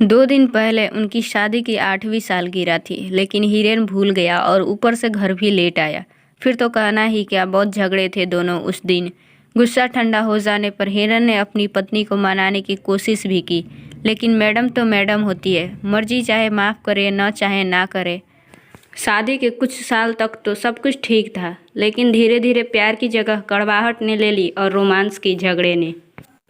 2 दिन पहले उनकी शादी की 8वीं सालगिरह थी, लेकिन हिरेन भूल गया और ऊपर से घर भी लेट आया। फिर तो कहना ही क्या, बहुत झगड़े थे दोनों उस दिन। गुस्सा ठंडा हो जाने पर हिरन ने अपनी पत्नी को मनाने की कोशिश भी की, लेकिन मैडम तो मैडम होती है, मर्जी चाहे माफ़ करे न चाहे ना करे। शादी के कुछ साल तक तो सब कुछ ठीक था, लेकिन धीरे धीरे प्यार की जगह कड़वाहट ने ले ली और रोमांस की झगड़े ने।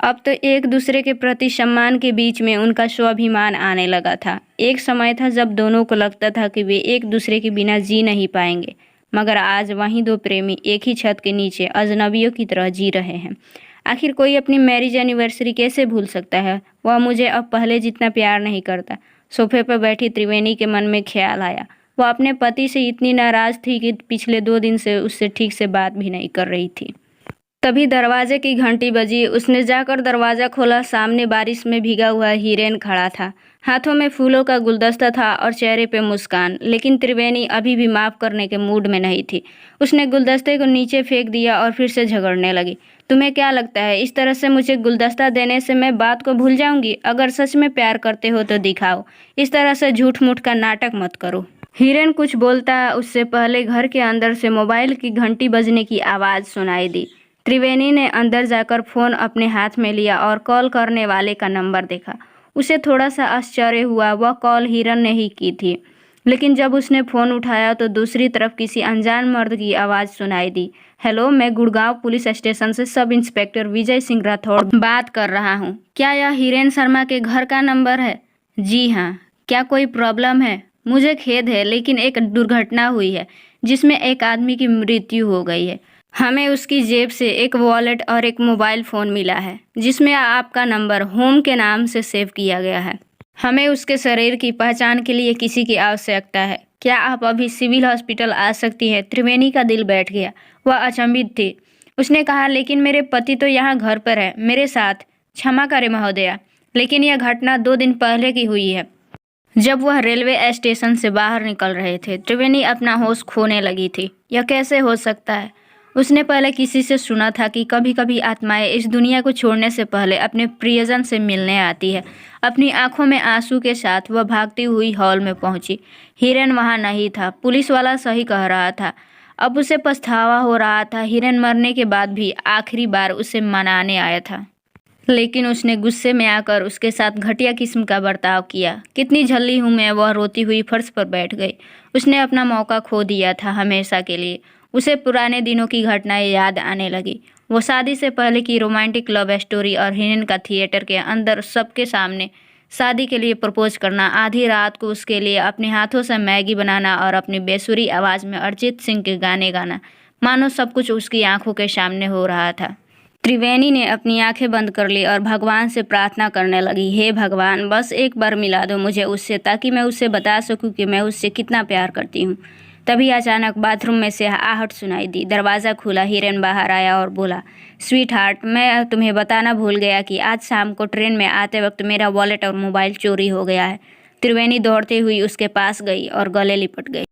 अब तो एक दूसरे के प्रति सम्मान के बीच में उनका स्वाभिमान आने लगा था। एक समय था जब दोनों को लगता था कि वे एक दूसरे के बिना जी नहीं पाएंगे, मगर आज वहीं दो प्रेमी एक ही छत के नीचे अजनबियों की तरह जी रहे हैं। आखिर कोई अपनी मैरिज एनिवर्सरी कैसे भूल सकता है? वह मुझे अब पहले जितना प्यार नहीं करता। सोफे पर बैठी त्रिवेणी के मन में ख्याल आया। वह अपने पति से इतनी नाराज थी कि पिछले 2 दिन से उससे ठीक से बात भी नहीं कर रही थी। तभी दरवाजे की घंटी बजी। उसने जाकर दरवाज़ा खोला। सामने बारिश में भीगा हुआ हिरेन खड़ा था। हाथों में फूलों का गुलदस्ता था और चेहरे पे मुस्कान। लेकिन त्रिवेणी अभी भी माफ़ करने के मूड में नहीं थी। उसने गुलदस्ते को नीचे फेंक दिया और फिर से झगड़ने लगी। तुम्हें क्या लगता है, इस तरह से मुझे गुलदस्ता देने से मैं बात को भूल जाऊंगी? अगर सच में प्यार करते हो तो दिखाओ, इस तरह से झूठ मूठ का नाटक मत करो। हिरेन कुछ बोलता उससे पहले घर के अंदर से मोबाइल की घंटी बजने की आवाज़ सुनाई दी। त्रिवेणी ने अंदर जाकर फ़ोन अपने हाथ में लिया और कॉल करने वाले का नंबर देखा। उसे थोड़ा सा आश्चर्य हुआ। वह कॉल हिरन ने ही की थी, लेकिन जब उसने फ़ोन उठाया तो दूसरी तरफ किसी अनजान मर्द की आवाज़ सुनाई दी। हेलो, मैं गुड़गांव पुलिस स्टेशन से सब इंस्पेक्टर विजय सिंह राठौड़ बात कर रहा हूँ। क्या यह हिरेन शर्मा के घर का नंबर है? जी हाँ। क्या कोई प्रॉब्लम है? मुझे खेद है, लेकिन एक दुर्घटना हुई है जिसमें एक आदमी की मृत्यु हो गई है। हमें उसकी जेब से एक वॉलेट और एक मोबाइल फ़ोन मिला है, जिसमें आपका नंबर होम के नाम से सेव किया गया है। हमें उसके शरीर की पहचान के लिए किसी की आवश्यकता है। क्या आप अभी सिविल हॉस्पिटल आ सकती हैं? त्रिवेणी का दिल बैठ गया। वह अचंभित थी। उसने कहा, लेकिन मेरे पति तो यहाँ घर पर है, मेरे साथ। क्षमा करें महोदया, लेकिन यह घटना 2 दिन पहले की हुई है, जब वह रेलवे स्टेशन से बाहर निकल रहे थे। त्रिवेणी अपना होश खोने लगी थी। यह कैसे हो सकता है? उसने पहले किसी से सुना था कि कभी कभी आत्माएं इस दुनिया को छोड़ने से पहले अपने प्रियजन से मिलने आती है। अपनी आंखों में आंसू के साथ वह भागती हुई हॉल में पहुंची। हिरन वहां नहीं था। पुलिस वाला सही कह रहा था। अब उसे पछतावा हो रहा था। हिरन मरने के बाद भी आखिरी बार उसे मनाने आया था, लेकिन उसने गुस्से में आकर उसके साथ घटिया किस्म का बर्ताव किया। कितनी झल्ली हूँ मैं, वह रोती हुई फर्श पर बैठ गई। उसने अपना मौका खो दिया था हमेशा के लिए। उसे पुराने दिनों की घटनाएं याद आने लगी। वो शादी से पहले की रोमांटिक लव स्टोरी और हिरन का थिएटर के अंदर सबके सामने शादी के लिए प्रपोज करना, आधी रात को उसके लिए अपने हाथों से मैगी बनाना और अपनी बेसुरी आवाज़ में अरिजीत सिंह के गाने गाना, मानो सब कुछ उसकी आंखों के सामने हो रहा था। त्रिवेणी ने अपनी आंखें बंद कर ली और भगवान से प्रार्थना करने लगी। हे भगवान, बस एक बार मिला दो मुझे उससे, ताकि मैं उससे बता सकूं कि मैं उससे कितना प्यार करती हूँ। तभी अचानक बाथरूम में से आहट सुनाई दी। दरवाज़ा खुला। हिरन बाहर आया और बोला, स्वीट हार्ट, मैं तुम्हें बताना भूल गया कि आज शाम को ट्रेन में आते वक्त मेरा वॉलेट और मोबाइल चोरी हो गया है। त्रिवेणी दौड़ती हुई उसके पास गई और गले लिपट गई।